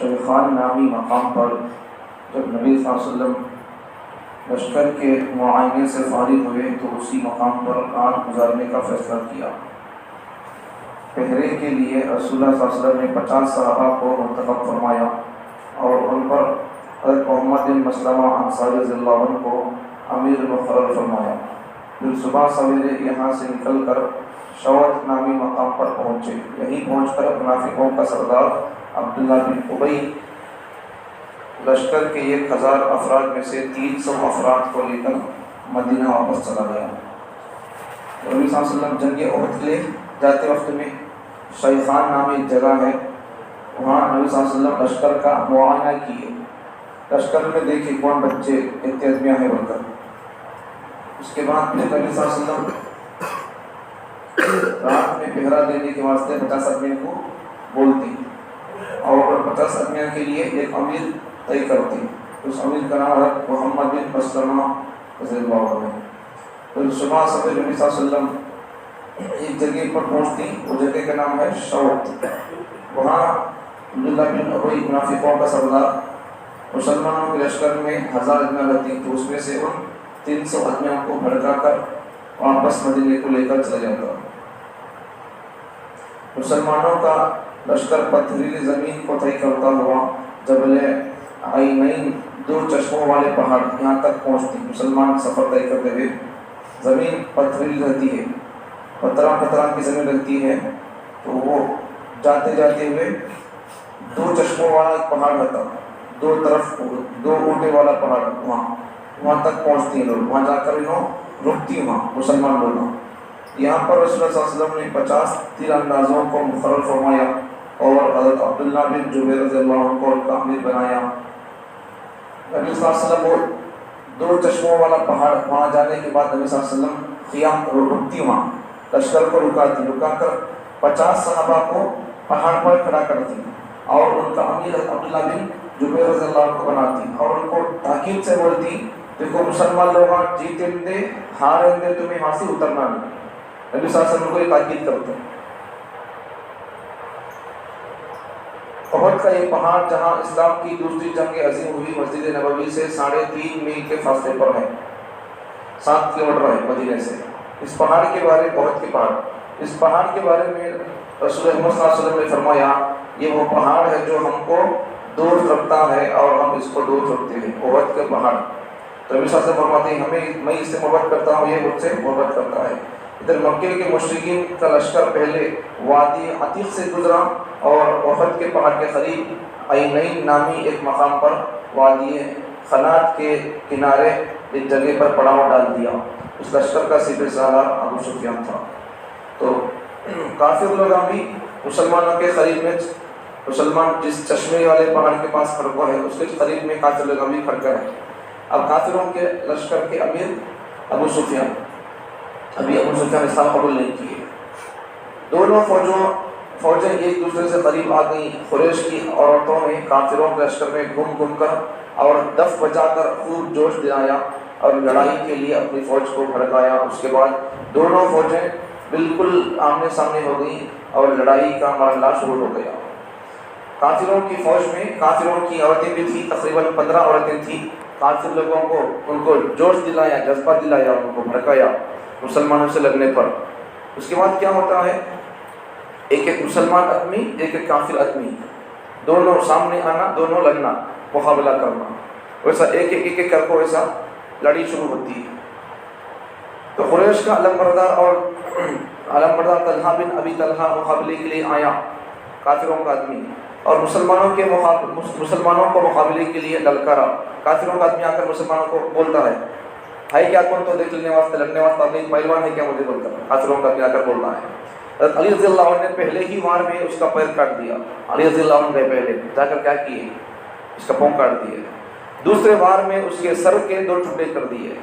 شیخان نامی مقام پر جب نبی صلی اللہ علیہ وسلم لشکر کے معائنے سے فارغ ہوئے تو اسی مقام پر رات گزارنے کا فیصلہ کیا۔ پہرے کے لیے رسول اللہ صلی اللہ علیہ وسلم نے 50 صحابہ کو منتخب فرمایا اور ان پر حضرت محمد بن مسلمہ انصاری رضی اللہ عنہ کو امیر مقرر فرمایا۔ پھر صبح سویرے یہاں سے نکل کر شوت نامی مقام پر پہنچے۔ یہیں پہنچ کر منافقوں کا سردار عبداللہ بن ابی لشکر کے 1000 افراد میں سے 300 افراد کو لے کر مدینہ واپس چلا گیا۔ نبی صلی اللہ علیہ وسلم جنگ احد کے لیے جاتے وقت میں شیخان نامی ایک جگہ ہے، وہاں نبی صلی اللہ علیہ وسلم لشکر کا معائنہ کیے۔ لشکر میں دیکھے کون بچے اتحادیاں ہیں بول کر۔ اس کے بعد پھر نبی صلی اللہ علیہ وسلم رات میں پہرا دینے کے واسطے 50 آدمیوں کو بولتے اور 50 آدمیوں کے لیے ایک امیر طے کرتے۔ اس امیر کا نام حضرت محمد بن مسلمہ رضی اللہ عنہ۔ پھر صبح سویرے نبی صلی اللہ علیہ وسلم ایک جگہ پر پہنچتی، وہ جگہ کا نام ہے شوت۔ وہاں عبداللہ بن ابی منافقوں کا سردار مسلمانوں کے لشکر میں 1000 آدمیاں لگتی تو اس میں سے ان 300 آدمیوں کو بھڑکا کر واپس مدینے کو لے کر چلا جاتا۔ مسلمانوں کا لشکر پتھریلی زمین کو طے کرتا ہوا جبل عینین 2 چشموں والے پہاڑ یہاں تک پہنچتی۔ مسلمان سفر طے کرتے ہوئے، زمین پتھریلی رہتی ہے، پتھرا کی زمین رہتی ہے، تو وہ جاتے جاتے ہوئے 2 چشموں والا ایک پہاڑ رہتا، 2 طرف 2 اونٹے والا پہاڑ، وہاں تک پہنچتی ہیں لوگ، وہاں جا کر انہوں رکتی وہاں مسلمان لوگ۔ یہاں پر رسول اللہ صلی اللہ علیہ وسلم نے 50 تیر اندازوں کو مقرر فرمایا اور حضرت عبداللہ بن جبیر رضی اللہ عنہ کو ان کا امیر بنایا۔ نبی صلی اللہ علیہ وسلم وہ 2 چشموں والا پہاڑ وہاں جانے کے بعد نبی صلی اللہ علیہ وسلم قیام رکتی، وہاں لشکر کو رکا کر 50 صحابہ کو پہاڑ پر کھڑا کرتی اور ان کا امیر عبداللہ بن جبیر رضی اللہ عنہ کو بناتی اور ان کو تاکید سے بولتی، دیکھو مسلمان لوگ جیتے دے ہارے دے تمہیں وہاں سے اترنا نہیں۔ نبی صلی اللہ علیہ وسلم کو یہ تاکید کرتے ہیں۔ احد کا یہ پہاڑ جہاں اسلام کی دوسری جنگ عظیم ہوئی مسجد نبوی سے 3.5 میل کے فاصلے پر ہے، 7 کلومیٹر ہے مدینے سے۔ اس پہاڑ کے بارے احد کے پہاڑ، اس پہاڑ کے بارے میں رسول اللہ صلی اللہ علیہ وسلم نے فرمایا یہ وہ پہاڑ ہے جو ہم کو دور رکھتا ہے اور ہم اس کو دور رکھتے ہیں، احد کے پہاڑ۔ تو نبی صلی اللہ علیہ وسلم فرماتے ہیں میں اس سے محبت کرتا ہوں، یہ مجھ سے محبت کرتا ہے۔ ادھر مکے کے مشرکین کا لشکر پہلے وادی عتیق سے گزرا اور احد کے پہاڑ کے قریب عینین نامی ایک مقام پر وادی خنات کے کنارے ایک جگہ پر پڑاؤ ڈال دیا۔ اس لشکر کا سپہ سالار ابو سفیان تھا۔ تو کافر لوگ بھی مسلمانوں کے قریب میں، مسلمان جس چشمے والے پہاڑ کے پاس کھڑکا ہے اس کے قریب میں کافر لوگ بھی کھڑکا ہے۔ اب کافروں کے لشکر کے امیر ابو سفیان، ابھی ابو سفیان اسلام قبول نہیں کیے۔ دونوں فوجیں ایک دوسرے سے قریب آ گئیں۔ قریش کی عورتوں نے کافروں کے لشکر میں گھوم کر اور دف بجا کر خوب جوش دلایا اور لڑائی کے لیے اپنی فوج کو بھڑکایا۔ اس کے بعد دونوں فوجیں بالکل آمنے سامنے ہو گئیں اور لڑائی کا معاملہ شروع ہو گیا۔ کافروں کی فوج میں کافروں کی عورتیں بھی تھیں، تقریباً 15 عورتیں تھیں۔ کافر لوگوں کو ان کو جوش دلایا، جذبہ دلایا، ان کو بھڑکایا مسلمانوں سے لڑنے پر۔ اس کے بعد کیا ہوتا ہے، ایک مسلمان آدمی ایک کافر آدمی، دونوں سامنے آنا، دونوں لڑنا، مقابلہ کرنا، ویسا ایک کر کو ویسا لڑائی شروع ہوتی ہے۔ تو قریش کا علمبردار طلحہ بن ابی طلحہ مقابلے کے لیے آیا، کافروں کا آدمی، اور مسلمانوں کو مقابلے کے لیے للکارا۔ کافروں کا آدمی آ کر مسلمانوں کو بولتا ہے کیا کون تو دیکھ لینے واسطے لڑنے واسطے اپنی پہلوان ہے کیا مجھے بولتا ہے، کافروں کا آدمی آ کر بولتا ہے۔ حضرت علی رضی اللہ عنہ نے پہلے ہی وار میں اس کا پیر کاٹ دیا۔ علی رضی اللہ عنہ نے پہلے جا کر کیا کیے، اس کا پاؤں کاٹ دیے۔ دوسرے وار میں اس کے سر کے 2 ٹکڑے کر دیے۔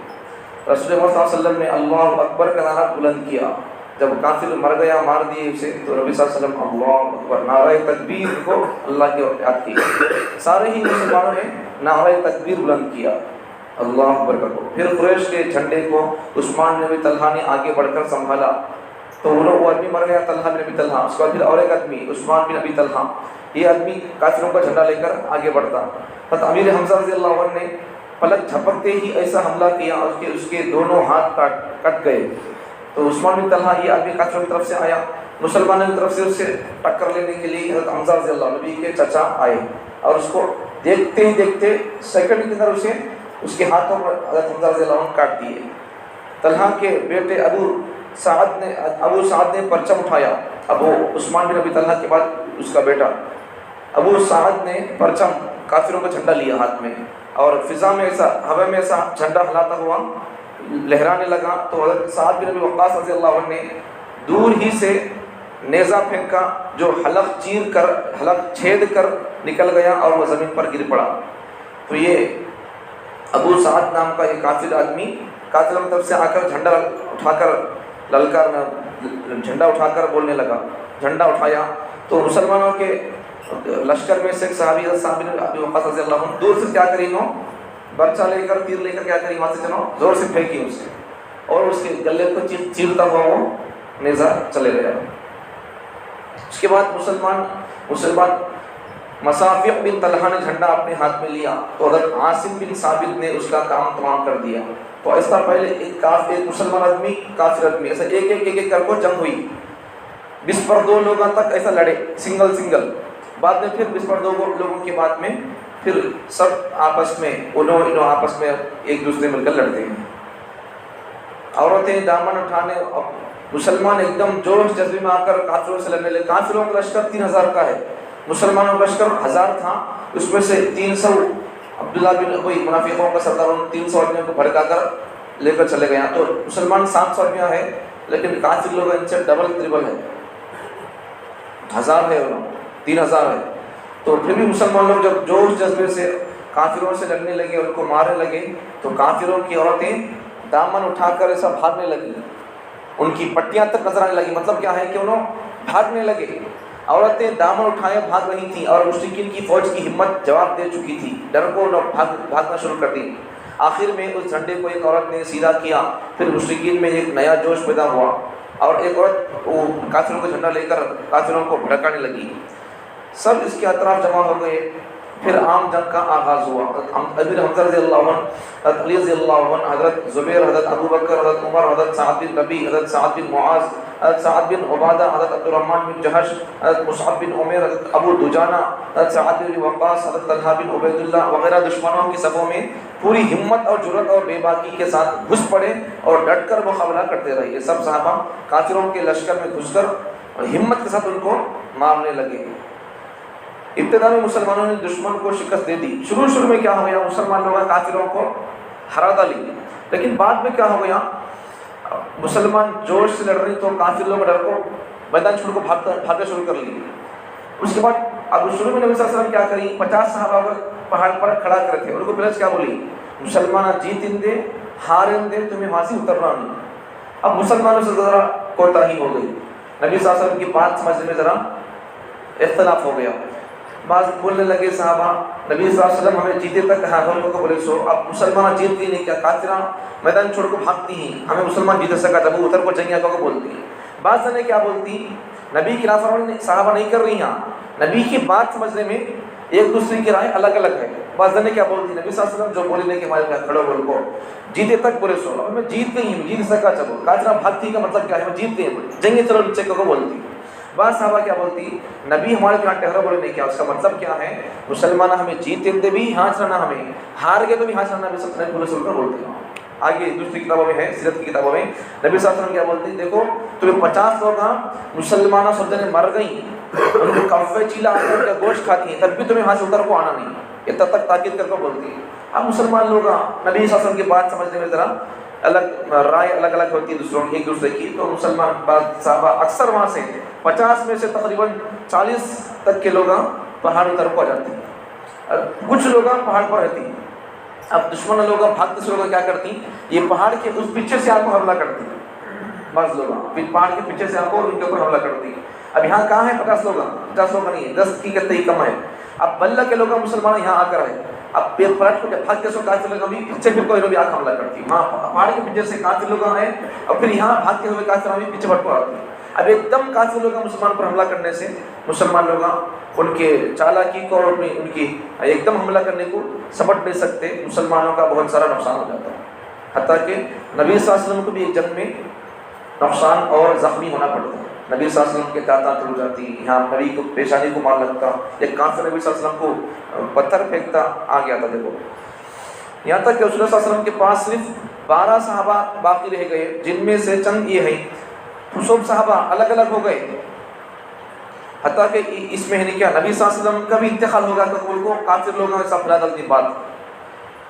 رسول اللہ صلی اللہ علیہ وسلم نے اللہ اکبر کا نعرہ بلند کیا۔ جب کافر مر گیا، مار دیے اسے، تو نبی صلی اللہ علیہ وسلم اللہ اکبر نعرہ تکبیر کو اللہ کی یاد کی۔ سارے ہی مسلمانوں نے نعرہ تکبیر بلند کیا، اللہ اکبر کو۔ پھر قریش کے جھنڈے کو عثمان بن طلحہ نے آگے بڑھ کر سنبھالا، تو تو وہ آدمی مر گیا، طلحہ بن ابی طلحہ. اس کے بعد پھر اور ایک آدمی عثمان بن ابی طلحہ، یہ آدمی کافروں کا جھنڈا لے کر آگے بڑھتا. حضرت امیر حمزہ رضی اللہ عنہ نے پلک جھپکتے ہی ایسا حملہ کیا اس کے دونوں ہاتھ کٹ گئے. تو عثمان بن طلحہ یہ آدمی کافروں کی طرف سے آیا، مسلمانوں کی طرف سے اس سے ٹکر لینے کے لیے حضرت حمزہ رضی اللہ عنہ نبی کے چچا آئے اور اس کو دیکھتے ہی دیکھتے سیکنڈ کے اندر اس کے ہاتھوں پر حضرت حمزہ رضی اللہ عنہ کاٹ دیے. طلحہ کے بیٹے ابو سعد نے پرچم اٹھایا. ابو عثمان بن ابی طلحہ کے بعد اس کا بیٹا ابو سعد نے پرچم کافروں کا جھنڈا لیا ہاتھ میں اور فضا میں ایسا ہوا میں ایسا جھنڈا ہلاتا ہوا لہرانے لگا. تو حضرت سعد بن ابی وقاص رضی اللہ عنہ نے دور ہی سے نیزہ پھینکا جو حلق چھید کر نکل گیا اور وہ زمین پر گر پڑا. تو یہ ابو سعد نام کا یہ کافر آدمی کافروں کی طرف سے آ کر جھنڈا اٹھا کر بولنے لگا. جھنڈا اٹھایا تو مسلمانوں کے لشکر میں سے ایک صحابی صاحب بن ابی وقاص رضی اللہ عنہ دور سے کیا کری انہوں برچہ لے کر تیر لے کر کیا کری وہاں سے چلو زور سے پھینکی اسے اور اس کے گلے کو چیرتا ہوا وہ نیزہ چلے گیا. اس کے بعد مسلمان مصافح بن طلحہ نے جھنڈا اپنے ہاتھ میں لیا تو حضرت عاصم بن ثابت نے اس کا کام تمام کر دیا. تو ایسا پہلے ایک مسلمان آدمی کافر آدمی ایسا ایک کر کو جنگ ہوئی 20 پر 2 لوگوں تک ایسا لڑے سنگل. بعد میں پھر 20 پر 2 لوگوں کے بعد میں پھر سب آپس میں انہوں آپس میں ایک دوسرے مل کر لڑتے ہیں. عورتیں دامن اٹھانے مسلمان ایک دم جوش جذبے میں آ کر کافروں سے لڑنے لگے. کافروں کا لشکر 3000 کا ہے، مسلمانوں کا لشکر 1000 تھا. اس میں سے 300 عبداللہ بن ابی منافقوں کا سردار 300 آدمیوں کو بھڑکا کر لے کر چلے گئے. تو مسلمان 700 آدمیاں ہیں لیکن کافر لوگ ان سے ڈبل ٹربل ہے، 1000 ہے 3000 ہے. تو پھر بھی مسلمان لوگ جب جوش جذبے سے کافروں سے لڑنے لگے ان کو مارنے لگے تو کافروں کی عورتیں دامن اٹھا کر ایسا بھاگنے لگی، ان کی پٹیاں تک نظر آنے لگی. مطلب کیا ہے کہ انہوں بھاگنے لگے، عورتیں دامن اٹھائے بھاگ رہی تھیں اور مشرکین کی فوج کی ہمت جواب دے چکی تھی، ڈر کو بھاگنا شروع کر دی. آخر میں اس جھنڈے کو ایک عورت نے سیدھا کیا. پھر مشرکین میں ایک نیا جوش پیدا ہوا اور ایک عورت وہ کافروں کا جھنڈا لے کر کافروں کو بھڑکانے لگی. سب اس کے اطراف جمع ہو گئے. پھر عام جنگ کا آغاز ہوا. امیر حمزہ رضی اللہ عنہ، حضرت علی رضی اللہ عنہ، حضرت زبیر، حضرت ابو بکر، حضرت عمر، حضرت سعد بن ربیع، حضرت سعد بن معاذ، حضرت سعد بن عبادہ، حضرت عبد الرحمن بن جہش، حضرت مصعب بن عمیر، حضرت ابو دجانہ، حضرت سعد بن وقاص، حضرت طلحہ بن عبید اللہ وغیرہ دشمنوں کی صفوں میں پوری ہمت اور جرأت اور بے باکی کے ساتھ گھس پڑے اور ڈٹ کر مقابلہ کرتے رہے. یہ سب صحابہ کافروں کے لشکر میں گھس کر ہمت کے ساتھ ان کو مارنے لگے. ابتدا میں مسلمانوں نے دشمن کو شکست دے دی. شروع میں کیا ہو گیا، مسلمان لوگ کافروں کو ہرا ڈالی. لیکن بعد میں کیا ہو گیا، مسلمان جوش سے لڑ رہے تو کافر لوگ ڈر کو میدان چھوڑ کو بھاگنا شروع کر لیے. اس کے بعد اب شروع میں نبی صلی اللہ علیہ وسلم کیا کری، 50 صحابہ کو پہاڑ پر کھڑا کرے تھے. ان کو پہلے کیا بولی، مسلمان جیتیں دے ہاریں دے تمہیں وہاں سے اترنا نہیں. اب مسلمانوں سے ذرا کوتاہی ہو گئی، نبی صلی اللہ علیہ وسلم کی بات سمجھنے میں ذرا اختلاف ہو گیا. بعض بولنے لگے صحابہ نبی صلی اللہ علیہ وسلم ہمیں جیتے تک کہا ہم کو بولے سو اب مسلمان جیت گئی نہیں کیا، کافراں میدان چھوڑ کو بھاگتی ہیں، ہمیں مسلمان جیت سکا جب وہ اتر کو چنگیا کو بولتی ہیں. بعض نے کیا بولتی، نبی کی نافرمانی صحابہ نہیں کر رہی ہیں، نبی کی بات سمجھنے میں ایک دوسرے کی رائے الگ الگ ہے. بعض نے کیا بولتی، نبی صلی اللہ علیہ وسلم جو بولے نہیں کہ ہمارے کھڑو بول کو جیتے تک بولے سو اب میں جیت گئی ہوں جیت سکا چلو، کافراں بھاگتی کا مطلب کیا ہے، میں جیت گئی جنگی چلو نیچے کو بولتی. بعض صحابہ کیا بولتی، نبی ہمارے یہاں ٹہرا بولے نہیں کیا، اس کا مطلب کیا ہے، مسلمان ہمیں جیتے دے بھی ہاں چلنا، ہمیں ہار گئے تو بھی ہاں چلنا، نبی صلی اللہ علیہ وسلم بولتے ہیں. آگے دوسری کتابوں میں ہے، سیرت کی کتابوں میں نبی صلی اللہ علیہ وسلم کیا بولتے ہیں، دیکھو تمہیں 50 لوگ مسلمانوں سلطنیں مر گئیں، ان کے کفے چیلا آ کر گوشت کھاتی ہیں، تب بھی تمہیں ہاں سے اتر کو آنا نہیں، اتنا تک تاکید کر کے بولتی ہیں. اب مسلمان لوگ نبی صلی اللہ علیہ وسلم کی بات سمجھنے میں ذرا الگ رائے الگ الگ ہوتی ہے دوسروں ایک دوسرے کی. تو مسلمان بعض صحابہ اکثر وہاں سے 50 میں سے تقریباً 40 تک کے لوگ پہاڑ اتر کو آ جاتے ہیں، کچھ لوگ پہاڑ پر رہتی ہیں. اب دشمن لوگ بھاگتے سے لوگ کیا کرتی، یہ پہاڑ کے اس پیچھے سے آپ کو حملہ کرتی ہیں. بعض لوگ پہاڑ کے پیچھے سے آپ کو ان کے اوپر حملہ کرتی ہیں. اب یہاں کہاں ہے 50 لوگ، 50 لوگ نہیں ہے، 10 کی کتنے ہی کم ہے. اب بلہ کے لوگ مسلمان یہاں آ کر ہے، اب پیر پلٹ کو بھاگ کے سو کافر لوگ بھی پیچھے پھر کوئی لوگ حملہ کرتی ہے. وہاں پہاڑ کے پیچھے سے کافر لوگ آئے اور پھر یہاں بھاگتے ہوئے کافر بھی پیچھے بھٹ کو آتی ہے. اب ایک دم کافر لوگ مسلمان پر حملہ کرنے سے مسلمان لوگ ان کے چالاکی کو اور ان کی ایک دم حملہ کرنے کو سمجھ نہیں سکتے، مسلمانوں کا بہت سارا نقصان ہو جاتا ہے، حتیٰ کہ نبی صلی اللہ علیہ وسلم کو بھی ایک جنگ میں نقصان اور زخمی ہونا پڑتا ہے۔ نبی صلی اللہ علیہ وسلم کے دانتاں ٹوٹ جاتی، یہاں نبی کو پیشانی کو مار لگتا، ایک کافر نبی صلی اللہ علیہ وسلم کو پتھر پھینکتا آ گیا تھا دیکھو، یہاں تک کہ رسول اللہ صلی اللہ علیہ وسلم کے پاس صرف 12 صحابہ باقی رہ گئے، جن میں سے چند یہ ہیں سب صحابہ الگ الگ ہو گئے، حتیٰ کہ اس میں کیا نبی صلی اللہ علیہ وسلم کا بھی انتقال ہوگا تو ان کو کافر لوگوں نے سب دل دی بات،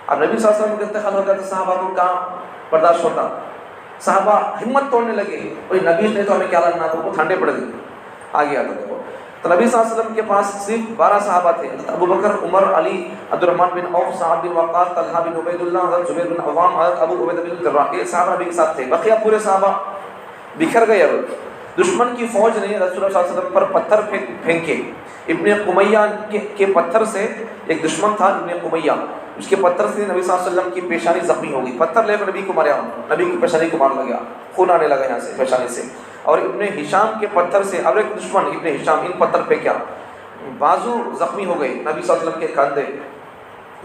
اب نبی صلی اللہ علیہ وسلم کا انتقال ہوگا تو صحابہ کو کہاں برداشت ہوتا، صحابہ ہمت توڑنے لگے، اور نبی نے تو ہمیں کیا لگنا، تو وہ ٹھنڈے پڑ گئے آ گیا تھا دیکھو۔ تو نبی صلی اللہ علیہ وسلم کے پاس صرف 12 صحابہ تھے، ابو بکر، عمر، علی، عبد الرحمن بن عوف، سعد بن وقاص، طلحہ بن عبید اللہ، حضرت زبیر بن عوام، حضرت ابو عبیدہ بن الجراح، یہ صحابہ نبی کے ساتھ تھے، بقیہ پورے صحابہ بکھر گئے۔ اب دشمن کی فوج نے رسول اللہ صلی اللہ علیہ وسلم پر پتھر پھینکے، ابن قمیہ کے پتھر سے، ایک دشمن تھا ابن قمیہ، اس کے پتھر سے نبی صلی اللہ علیہ وسلم کی پیشانی زخمی ہو گئی، پتھر لے کر نبی کو مارا، نبی کی پیشانی کو مار لگا، خون آنے لگا یہاں سے پیشانی سے، اور ابن ہشام کے پتھر سے، اور ایک دشمن ابن ہشام ان پتھر پہ کیا بازو زخمی ہو گئے، نبی صلی اللہ علیہ وسلم کے کاندھے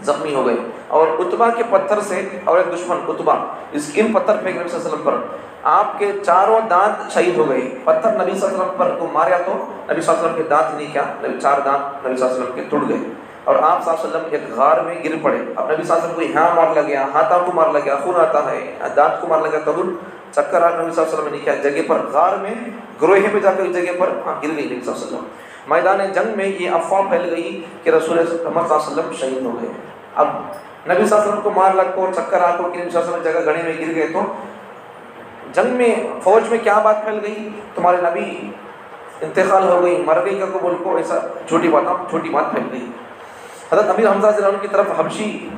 زخمی ہو گئے، اور عتبہ کے پتھر سے، اور ایک دشمن عتبہ، ان پتھر پھینک نبی صلی اللہ علیہ وسلم پر، آپ کے چاروں دانت شہید ہو گئے، پتھر نبی صلی اللہ علیہ وسلم پر کو ماریا تو نبی صلی اللہ علیہ وسلم کے دانت نہیں کیا، چار دانت نبی صلی اللہ علیہ وسلم کے ٹوٹ گئے، اور آپ صلی اللہ علیہ وسلم ایک غار میں گر پڑے، اب نبی صلی اللہ علیہ وسلم کو یہاں مار لگا، ہاتھوں کو مار لگا، خون آتا ہے، دانت کو مار لگا، تب چکر آ نبی صلی اللہ علیہ وسلم نے کیا جگہ پر غار میں گروہے میں جا کر جگہ پر گر گئی نبی صلی اللہ علیہ وسلم۔ میدان جنگ میں یہ افواہ پھیل گئی کہ رسول اللہ صلی اللہ علیہ وسلم شہید ہو گئے، اب نبی صلی اللہ علیہ وسلم کو مار لگ کو چکر آ کو کہ نبی صلی اللہ علیہ وسلم جگہ گھڑے میں گر گئے، تو جنگ میں فوج میں کیا بات پھیل گئی، تمہارے نبی انتقال ہو گئی، مر گئی کا قبول کو، ایسا چھوٹی بات پھیل گئی۔ حضرت امیر حمزہ رضی اللہ عنہ کی طرف حبشی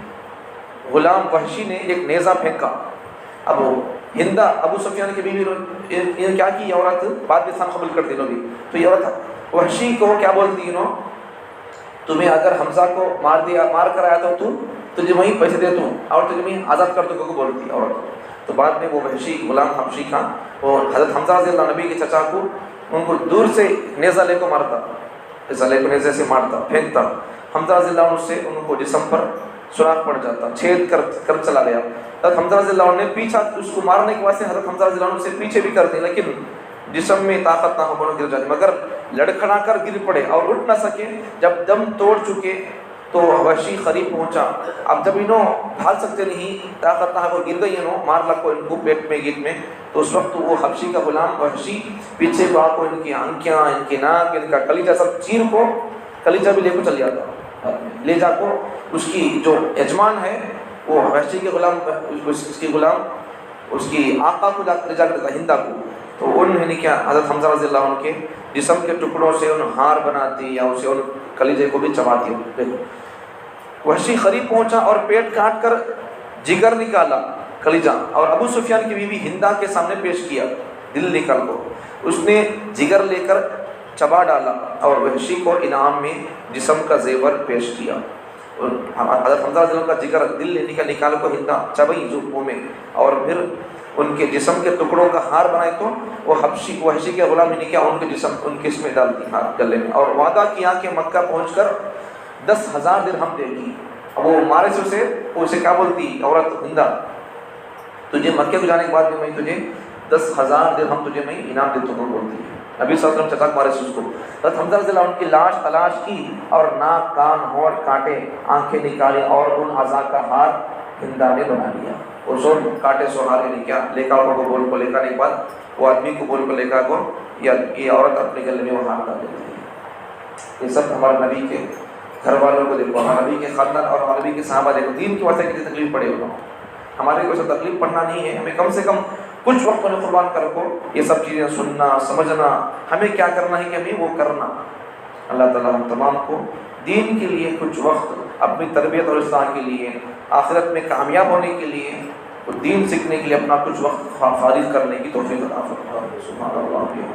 غلام وحشی نے ایک نیزہ پھینکا، اب ہندا ابو سفیان کی بیوی نے کیا کی، یہ عورت بعد میں اسلام قبول کر دی لوگی، تو یہ عورت وحشی کو کیا بولتی ہے، تمہیں اگر حمزہ کو مار کر آیا تو تجھے وہیں پیسے دے دوں اور تجھے وہیں آزاد کر دوں کو بولتی عورت۔ تو بعد میں وہ وحشی غلام حبشی کا وہ حضرت حمزہ رضی اللہ نبی کے چچا کو ان کو دور سے نیزہ لے کو مارتا، نیزے سے مارتا، پھینکتا، حمزہ رضی اللہ عنہ سے ان کو جسم پر سوراخ پڑ جاتا، چھید کر چلا گیا۔ حضرت حمزہ رضی اللہ عنہ نے پیچھا اس کو مارنے کے واسطے حضرت حمزہ رضی اللہ عنہ سے پیچھے بھی کرتے، لیکن جسم میں طاقت نہ ہو بڑوں گر جاتے، مگر لڑکھڑا کر گر پڑے اور اٹھ نہ سکے، جب دم توڑ چکے تو وحشی قریب پہنچا، اب جب انہوں ڈھال سکتے نہیں، طاقت نہ ہو گر گئی، انہوں مار لگ کو ان کو پیٹ میں گیٹ میں، تو اس وقت وہ حبشی کا غلام وحشی پیچھے کو آپ کو ان کی آنکھیاں، ان کی ناک، ان کا کلیجہ سب چیر کو، کلیجہ بھی لے کو چل جاتا، لے جا کو اس کی جو یجمان ہے وہ وحشی کے غلام، اس کی غلام اس کی آقا کو لے جا کر ہندا کو، تو انہوں نے کیا حضرت حمزہ رضی اللہ عنہ کے جسم کے ٹکڑوں سے ان ہار بناتی یا اسے ان کلیجے کو بھی چباتی۔ دیکھو وحشی قریب پہنچا اور پیٹ کاٹ کر جگر نکالا، کلیجہ، اور ابو سفیان کی بیوی ہندا کے سامنے پیش کیا، دل نکال کو اس نے جگر لے کر چبا ڈالا اور وحشی کو انعام میں جسم کا زیور پیش کیا۔ حضرت حمزہ رضی اللہ عنہ کا جگر دل لینے کا نکال کو ہندا چبئی منہ میں، اور پھر ان کے جسم کے ٹکڑوں کا ہار بنائے، تو وہ وحشی کے غلام نے کیا ان کے جسم ان کے اس میں ڈال دی ہار گلے میں، اور وعدہ کیا کہ مکہ پہنچ کر 10,000 درہم دے گی۔ اب وہ مارے سے اسے کیا بولتی عورت ہندا، تجھے مکے کو جانے کے بعد میں تجھے 10,000 درہم تجھے میں انعام دیتا ہوں بولتی ہے۔ نبی صلی اللہ علیہ وسلم چچا مارے سے اس کو حضرت حمزہ رضی اللہ عنہ کی لاش تلاش کی، اور ناک، کان، ہونٹ کاٹے، آنکھیں نکالے، اور ان اعضاء کا ہار ہندا نے بنا لیا، اور سو کاٹے سو ہارے نے کیا لے کر کو بول کو لے کر کے بعد وہ آدمی کو بول کو لے کر کو یہ عورت اپنے گلے میں وہ ہار ڈال دیتی ہے۔ یہ سب ہمارے نبی کے گھر والوں کو دیکھو، ہمارے نبی کے خاندان اور ہمارے نبی کے صحابہ دیکھو، دین کی وجہ سے کتنی تکلیف پڑے ہوگا، ہمارے کو ایسا تکلیف پڑنا نہیں ہے، ہمیں کم سے کم کچھ وقت انہیں قربان کر کو یہ سب چیزیں سننا، سمجھنا، ہمیں کیا کرنا ہے کہ ہمیں وہ کرنا۔ اللہ تعالیٰ ہم تمام کو دین کے لیے کچھ وقت، اپنی تربیت اور اصلاح کے لیے، آخرت میں کامیاب ہونے کے لیے، دین سیکھنے کے لیے اپنا کچھ وقت فارغ کرنے کی توفیق عطا فرمائے۔ سبحان اللہ۔